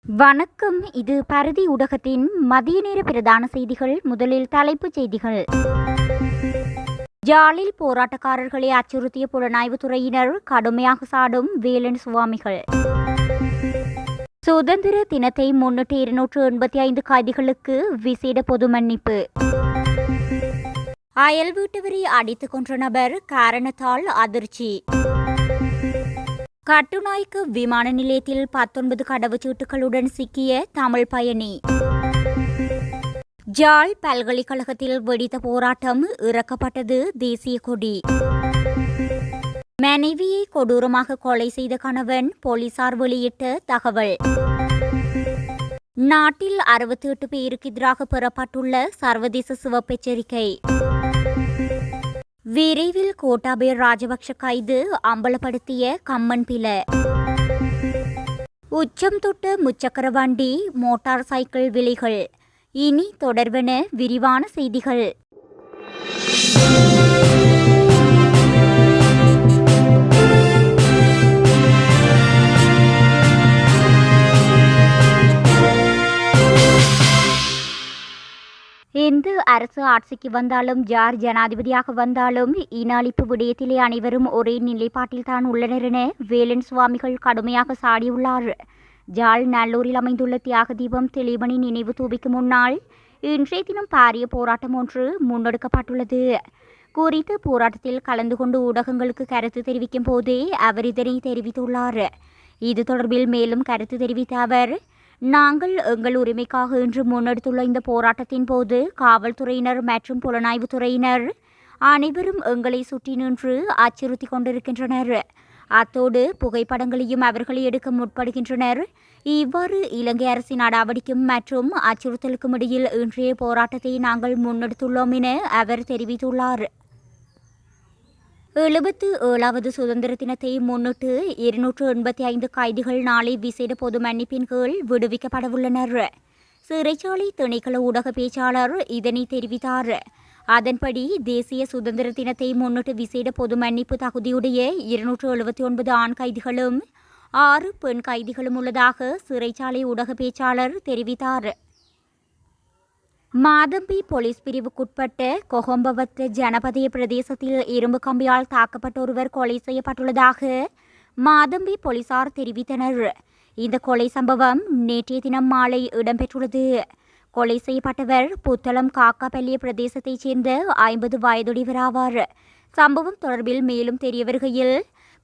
வணக்கம். இது பரதி ஊடகத்தின் மதிய நேர பிரதான செய்திகள். முதலில் தலைப்புச் செய்திகள். ஜாலில் போராட்டக்காரர்களை அச்சுறுத்திய புலனாய்வுத்துறையினர் கடுமையாக சாடும் வேலன் சுவாமிகள். சுதந்திர தினத்தை முன்னிட்டு 285 கைதிகளுக்கு விசேட பொது மன்னிப்பு. அயல் வீட்டவரை அடித்துக் கொன்ற நபர் காரணத்தால் அதிர்ச்சி. கட்டுநாய்க்கு விமான நிலையத்தில் 19 கடவுச்சீட்டுகளுடன் சிக்கிய தமிழ் பயணி. ஜாழ் பல்கலைக்கழகத்தில் வெடித்த போராட்டம், இறக்கப்பட்டது தேசிய கொடி. மனைவியை கொடூரமாக கொலை செய்த கணவன் போலீசார் வெளியிட்ட தகவல். நாட்டில் 68 பேருக்கு எதிராக பெறப்பட்டுள்ள சர்வதேச சிவப்பு எச்சரிக்கை. விரைவில் கோட்டாபய ராஜபக்ஷ கைது, அம்பலப்படுத்திய கம்மன் பில. உச்சம் தொட்ட முச்சக்கர வண்டி, மோட்டார் சைக்கிள் விலைகள். இனி தொடர்வன விரிவான செய்திகள். எந்த அரசு ஆட்சிக்கு வந்தாலும், யார் ஜனாதிபதியாக வந்தாலும், இன அழிப்பு விடயத்திலே அனைவரும் ஒரே நிலைப்பாட்டில் தான் உள்ளனர் என வேலன் சுவாமிகள் கடுமையாக சாடியுள்ளார். ஜாழ் நல்லூரில் அமைந்துள்ள தியாக தீபம் தெளிவனி நினைவு தூபிக்கு முன்னால் இன்றைய தினம் பாரிய போராட்டம் ஒன்று முன்னெடுக்கப்பட்டுள்ளது. குறித்த போராட்டத்தில் கலந்து கொண்டு ஊடகங்களுக்கு கருத்து தெரிவிக்கும் போதே அவர் இதனை தெரிவித்துள்ளார். இது தொடர்பில் மேலும் கருத்து தெரிவித்த அவர், நாங்கள் எங்கள் உரிமைக்காக இன்று முன்னெடுத்துள்ள இந்த போராட்டத்தின் போது காவல்துறையினர் மற்றும் புலனாய்வுத்துறையினர் அனைவரும் எங்களை சுற்றி நின்று அச்சுறுத்தி கொண்டிருக்கின்றனர். அத்தோடு புகைப்படங்களையும் அவர்களை எடுக்க முற்படுகின்றனர். இவ்வாறு இலங்கை அரசின் நடவடிக்கைக்கும் மற்றும் அச்சுறுத்தலுக்கும் இடையில் இன்றைய போராட்டத்தை நாங்கள் முன்னெடுத்துள்ளோம் என அவர் தெரிவித்துள்ளார். 77வது சுதந்திர தினத்தை முன்னிட்டு 285 கைதிகள் நாளை விசேட பொது மன்னிப்பின் கீழ் விடுவிக்கப்படவுள்ளனர். சிறைச்சாலை திணைக்கள ஊடக பேச்சாளர் இதனை தெரிவித்தார். அதன்படி தேசிய சுதந்திர தினத்தை முன்னிட்டு விசேட பொது மன்னிப்பு தகுதியுடைய 279 ஆண் கைதிகளும் 6 பெண் கைதிகளும் உள்ளதாக சிறைச்சாலை ஊடக பேச்சாளர் தெரிவித்தார். மாதம்பி போலீஸ் பிரிவுக்குட்பட்ட கொஹொம்பவத்த ஜனபதய பிரதேசத்தில் இரும்பு கம்பியால் தாக்கப்பட்ட ஒருவர் கொலை செய்யப்பட்டுள்ளதாக மாதம்பி போலீசார் தெரிவித்தனர். இந்த கொலை சம்பவம் நேற்றைய தினம் மாலை இடம்பெற்றுள்ளது. கொலை செய்யப்பட்டவர் புத்தளம் காக்காப்பள்ளிய பிரதேசத்தைச் சேர்ந்த 50 வயதுடையவராவார். சம்பவம் தொடர்பில் மேலும் தெரிய வருகையில்,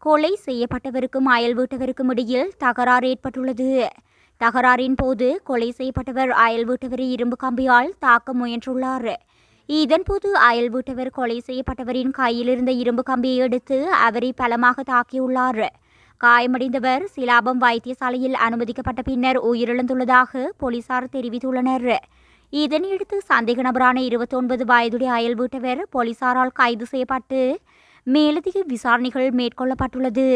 கொலை செய்யப்பட்டவருக்கும் அயல் வீட்டவருக்கும் இடையில் தகராறு ஏற்பட்டுள்ளது. தகராறின் போது கொலை செய்யப்பட்டவர் அயல் வீட்டவரை இரும்பு கம்பியால் தாக்க முயன்றுள்ளார். இதன்போது அயல் வீட்டவர் கொலை செய்யப்பட்டவரின் கையில் இருந்த இரும்பு கம்பியை எடுத்து அவரை பலமாக தாக்கியுள்ளார். காயமடைந்தவர் சிலாபம் வைத்தியசாலையில் அனுமதிக்கப்பட்ட பின்னர் உயிரிழந்துள்ளதாக போலீசார் தெரிவித்துள்ளனர். இதனையடுத்து சந்தேக நபரான 29 வயதுடைய அயல் வீட்டவர் போலீசாரால் கைது செய்யப்பட்டு மேலதிக விசாரணைகள் மேற்கொள்ளப்பட்டுள்ளது.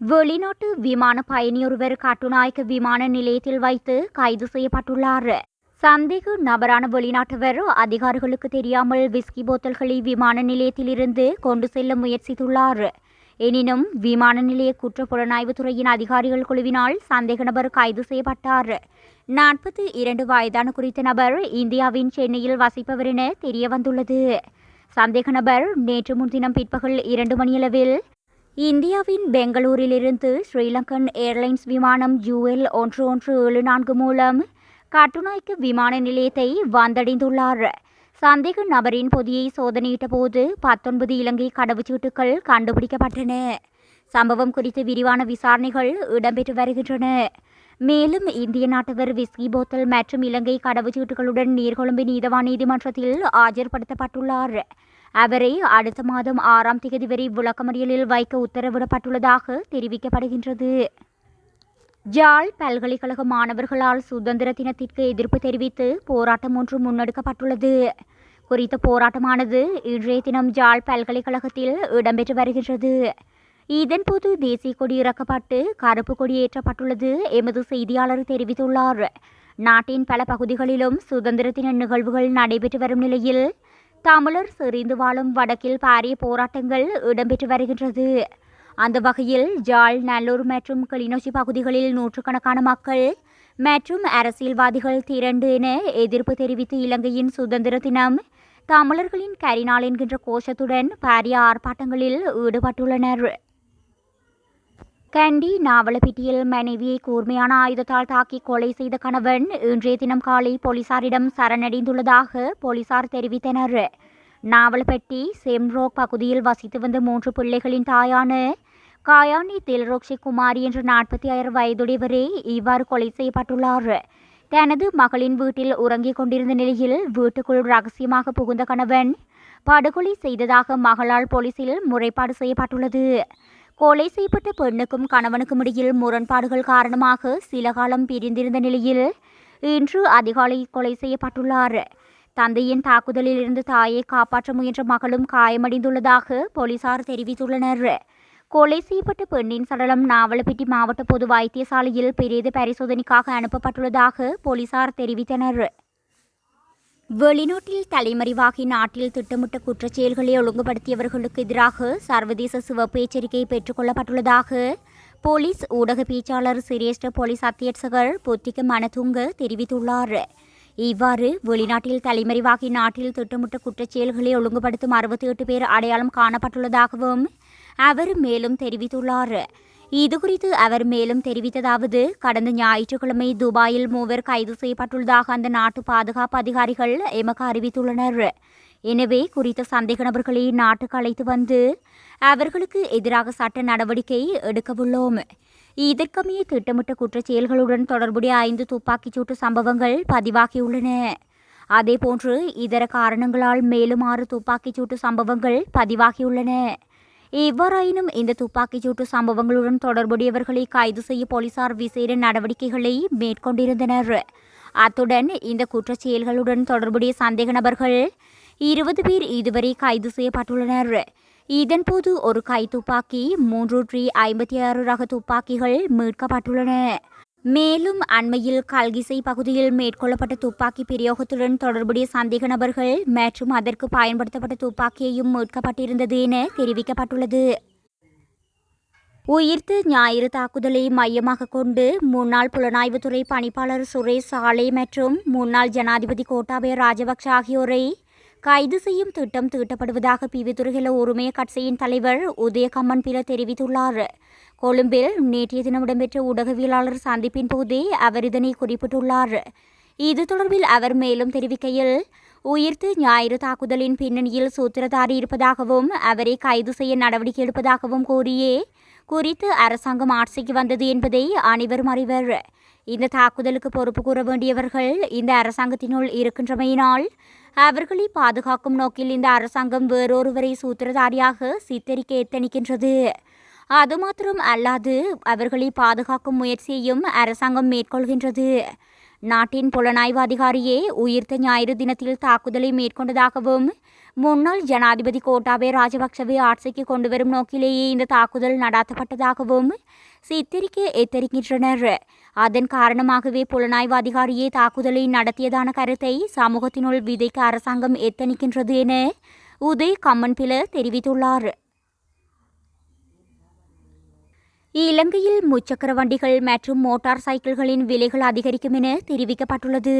வெளிநாட்டு விமான பயணியொருவர் கட்டுநாயக்க விமான நிலையத்தில் வைத்து கைது செய்யப்பட்டுள்ளார். சந்தேக நபரான வெளிநாட்டவர் அதிகாரிகளுக்கு தெரியாமல் விஸ்கி போத்தல்களை விமான நிலையத்திலிருந்து கொண்டு செல்ல முயற்சித்துள்ளார். எனினும் விமான நிலைய குற்ற புலனாய்வுத்துறையின் அதிகாரிகள் குழுவினால் சந்தேக நபர் கைது செய்யப்பட்டார். 42 வயதான குறித்த நபர் இந்தியாவின் சென்னையில் வசிப்பவர் என தெரியவந்துள்ளது. சந்தேக நபர் நேற்று முன்தினம் பிற்பகல் 2 மணியளவில் இந்தியாவின் பெங்களூரிலிருந்து ஸ்ரீலங்கன் ஏர்லைன்ஸ் விமானம் UL 1174 மூலம் கட்டுநாயக்க விமான நிலையத்தை வந்தடைந்துள்ளார். சந்தேக நபரின் பொதியை சோதனையிட்ட போது 19 இலங்கை கடவுச்சீட்டுகள் கண்டுபிடிக்கப்பட்டன. சம்பவம் குறித்து விரிவான விசாரணைகள் இடம்பெற்று வருகின்றன. மேலும் இந்திய நாட்டவர் விஸ்கி போத்தல் மற்றும் இலங்கை கடவுச்சீட்டுகளுடன் நீர்கொழும்பு நீதவான் நீதிமன்றத்தில் ஆஜர்படுத்தப்பட்டுள்ளார். அவரை அடுத்த மாதம் 6ஆம் தேதி வரை விளக்கமறியலில் வைக்க உத்தரவிடப்பட்டுள்ளதாக தெரிவிக்கப்படுகின்றது. ஜாழ் பல்கலைக்கழக மாணவர்களால் சுதந்திர தினத்திற்கு எதிர்ப்பு தெரிவித்து போராட்டம் ஒன்று முன்னெடுக்கப்பட்டுள்ளது. குறித்த போராட்டமானது இன்றைய தினம் ஜாழ் பல்கலைக்கழகத்தில் இடம்பெற்று வருகின்றது. இதன்போது தேசிய கொடி இறக்கப்பட்டு கருப்பு கொடி ஏற்றப்பட்டுள்ளது எமது செய்தியாளர் தெரிவித்துள்ளார். நாட்டின் பல பகுதிகளிலும் சுதந்திர தின நிகழ்வுகள் நடைபெற்று வரும் நிலையில் தமிழர் செறிந்து வாழும் வடக்கில் பாரிய போராட்டங்கள் இடம்பெற்று வருகின்றது. அந்த வகையில் ஜாழ், நல்லூர் மற்றும் கிளிநொச்சி பகுதிகளில் நூற்றுக்கணக்கான மக்கள் மற்றும் அரசியல்வாதிகள் திரண்டு என எதிர்ப்பு தெரிவித்து இலங்கையின் சுதந்திர தினம், தமிழர்களின் கரிநாள் என்கின்ற கோஷத்துடன் பாரிய ஆர்ப்பாட்டங்களில் ஈடுபட்டுள்ளனர். கண்டி நாவலப்பிட்டியில் மனைவியை கூர்மையான ஆயுதத்தால் தாக்கி கொலை செய்த கணவன் இன்றைய தினம் காலை போலீசாரிடம் சரணடைந்துள்ளதாக போலீசார் தெரிவித்தனர். நாவலப்பட்டி செம்ரோக் பகுதியில் வசித்து வந்த 3 பிள்ளைகளின் தாயான காயானி தில்ரோக்ஷி குமாரி என்ற 46 வயதுடையவரே இவ்வாறு கொலை செய்யப்பட்டுள்ளார். தனது மகளின் வீட்டில் உறங்கிக் கொண்டிருந்த நிலையில் வீட்டுக்குள் ரகசியமாக புகுந்த கணவன் படுகொலை செய்ததாக மகளால் போலீசில் முறைப்பாடு செய்யப்பட்டுள்ளது. கொலை செய்யப்பட்ட பெண்ணுக்கும் கணவனுக்கும் இடையில் முரண்பாடுகள் காரணமாக சில காலம் பிரிந்திருந்த நிலையில் இன்று அதிகாலை கொலை செய்யப்பட்டுள்ளார். தந்தையின் தாக்குதலில் இருந்து தாயை காப்பாற்ற முயன்ற மகளும் காயமடைந்துள்ளதாக போலீசார் தெரிவித்துள்ளனர். கொலை செய்யப்பட்ட பெண்ணின் சடலம் நாவலப்பிட்டி மாவட்ட பொது வைத்தியசாலையில் பிரேத பரிசோதனைக்காக அனுப்பப்பட்டுள்ளதாக போலீசார் தெரிவித்தனர். வெளிநாட்டில் தலைமறைவாகி நாட்டில் திட்டமிட்ட குற்றச்செயல்களை ஒழுங்குபடுத்தியவர்களுக்கு எதிராக சர்வதேச சிவப்பு எச்சரிக்கை பெற்றுக் கொள்ளப்பட்டுள்ளதாக போலீஸ் ஊடக பேச்சாளர் சிரேஷ்ட போலீஸ் அத்தியட்சகர் புத்திக மனதுங்க தெரிவித்துள்ளார். இவ்வாறு வெளிநாட்டில் தலைமறைவாகி நாட்டில் திட்டமிட்ட குற்றச்செயல்களை ஒழுங்குபடுத்தும் 68 பேர் அடையாளம் காணப்பட்டுள்ளதாகவும் அவர் மேலும் தெரிவித்துள்ளார். இதுகுறித்து அவர் மேலும் தெரிவித்ததாவது, கடந்த ஞாயிற்றுக்கிழமை துபாயில் 3 கைது செய்யப்பட்டுள்ளதாக அந்த நாட்டு பாதுகாப்பு அதிகாரிகள் எமக்கு அறிவித்துள்ளனர். எனவே குறித்த சந்தேக நபர்களை நாட்டுக்கு அழைத்து வந்து அவர்களுக்கு எதிராக சட்ட நடவடிக்கை எடுக்கவுள்ளோம். இதற்கமைய திட்டமிட்ட குற்றச்செயல்களுடன் தொடர்புடைய 5 துப்பாக்கிச்சூட்டு சம்பவங்கள் பதிவாகியுள்ளன. அதேபோன்று இதர காரணங்களால் மேலும் 6 துப்பாக்கிச்சூட்டு சம்பவங்கள் பதிவாகியுள்ளன. எவ்வாறாயினும் இந்த துப்பாக்கிச்சூட்டு சம்பவங்களுடன் தொடர்புடையவர்களை கைது செய்ய போலீசார் விசேட நடவடிக்கைகளை மேற்கொண்டிருந்தனர். அத்துடன் இந்த குற்றச்செயல்களுடன் தொடர்புடைய சந்தேக நபர்கள் 20 பேர் இதுவரை கைது செய்யப்பட்டுள்ளனர். இதன்போது ஒரு கைத்துப்பாக்கி, 3.56 ரக துப்பாக்கிகள் மீட்கப்பட்டுள்ளன. மேலும் அண்மையில் கல்கிசை பகுதியில் மேற்கொள்ளப்பட்ட துப்பாக்கி பிரயோகத்துடன் தொடர்புடைய சந்தேக நபர்கள் மற்றும் அதற்கு பயன்படுத்தப்பட்ட துப்பாக்கியையும் மீட்கப்பட்டிருந்தது என தெரிவிக்கப்பட்டுள்ளது. உயிர்த்த ஞாயிறு தாக்குதலை மையமாக கொண்டு முன்னாள் புலனாய்வுத்துறை பணிப்பாளர் சுரேஷ் சாலே மற்றும் முன்னாள் ஜனாதிபதி கோட்டாபய ராஜபக்ஷ ஆகியோரை கைது செய்யும் திட்டம் தீட்டப்படுவதாக பிவித்துறைகள உரிமைய கட்சியின் தலைவர் உதய கம்மன்பில தெரிவித்துள்ளார். கொழும்பில் நேற்றைய தினம் இடம்பெற்ற ஊடகவியலாளர் சந்திப்பின் போதே அவர் இதனை குறிப்பிட்டுள்ளார். இது தொடர்பில் அவர் மேலும் தெரிவிக்கையில், உயிர்த்த ஞாயிறு தாக்குதலின் பின்னணியில் சூத்திரதாரி இருப்பதாகவும் அவரை கைது செய்ய நடவடிக்கை எடுப்பதாகவும் கூறியே குறித்த அரசாங்கம் ஆட்சிக்கு வந்தது என்பதை அனைவரும் அறிவர். இந்த தாக்குதலுக்கு பொறுப்பு கூற வேண்டியவர்கள் இந்த அரசாங்கத்தினுள் இருக்கின்றமையினால் அவர்களை பாதுகாக்கும் நோக்கில் இந்த அரசாங்கம் வேறொருவரை சூத்திரதாரியாக சித்தரிக்க எத்தனிக்கின்றது. அது மாத்திரம் அல்லாது அவர்களை பாதுகாக்கும் முயற்சியையும் அரசாங்கம் மேற்கொள்கின்றது. நாட்டின் புலனாய்வு அதிகாரியே உயிர்த்த ஞாயிறு தினத்தில் தாக்குதலை மேற்கொண்டதாகவும் முன்னாள் ஜனாதிபதி கோட்டாபய ராஜபக்ஷவை ஆட்சிக்கு கொண்டுவரும் நோக்கிலேயே இந்த தாக்குதல் நடாத்தப்பட்டதாகவும் சித்தரிக்க எத்தரிக்கின்றனர். அதன் காரணமாகவே புலனாய்வு அதிகாரியே தாக்குதலை நடத்தியதான கருத்தை சமூகத்தினுள் விதைக்க அரசாங்கம் எத்தனிக்கின்றது என உதய கம்மன்பில தெரிவித்துள்ளார். இலங்கையில் முச்சக்கர வண்டிகள் மற்றும் மோட்டார் சைக்கிள்களின் விலைகள் அதிகரிக்கும் என தெரிவிக்கப்பட்டுள்ளது.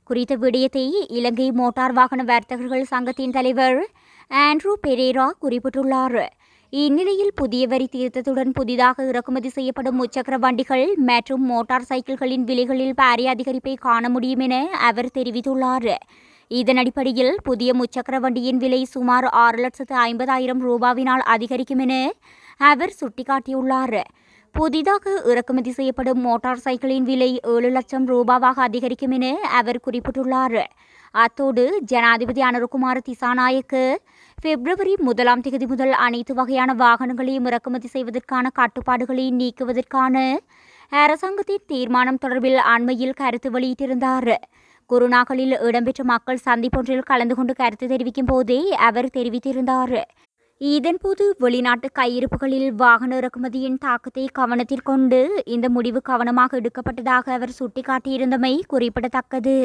குறித்த விடயத்தை இலங்கை மோட்டார் வாகன வர்த்தகர்கள் சங்கத்தின் தலைவர் ஆண்ட்ரூ பெரேரா குறிப்பிட்டுள்ளார். இந்நிலையில் புதிய வரி திருத்தத்துடன் புதிதாக இறக்குமதி செய்யப்படும் முச்சக்கர வண்டிகள் மற்றும் மோட்டார் சைக்கிள்களின் விலைகளில் பாரிய அதிகரிப்பை காண முடியும் என அவர் தெரிவித்துள்ளார். இதன் அடிப்படையில் புதிய முச்சக்கர வண்டியின் விலை சுமார் 6,50,000 ரூபாவினால் அதிகரிக்கும் என அவர் சுட்டிக்காட்டியுள்ளார். புதிதாக இறக்குமதி செய்யப்படும் மோட்டார் சைக்கிளின் விலை 7 லட்சம் ரூபாவாக அதிகரிக்கும் என அவர் குறிப்பிட்டுள்ளார். அத்தோடு ஜனாதிபதி அனுரகுமார திசாநாயக்க பிப்ரவரி 1ஆம் தேதி முதல் அனைத்து வகையான வாகனங்களையும் இறக்குமதி செய்வதற்கான கட்டுப்பாடுகளை நீக்குவதற்கான அரசாங்கத்தின் தீர்மானம் தொடர்பில் அண்மையில் கருத்து வெளியிட்டிருந்தார். குருநாகலில் இடம்பெற்ற மக்கள் சந்திப்பொன்றில் கலந்து கொண்டு கருத்து தெரிவிக்கும் போதே அவர் தெரிவித்திருந்தார். இதன்போது வெளிநாட்டு கையிருப்புகளில் வாகன இறக்குமதியின் தாக்கத்தை கவனத்தில் கொண்டு இந்த முடிவு கவனமாக எடுக்கப்பட்டதாக அவர் சுட்டிக்காட்டியிருந்தமை குறிப்பிடத்தக்கது.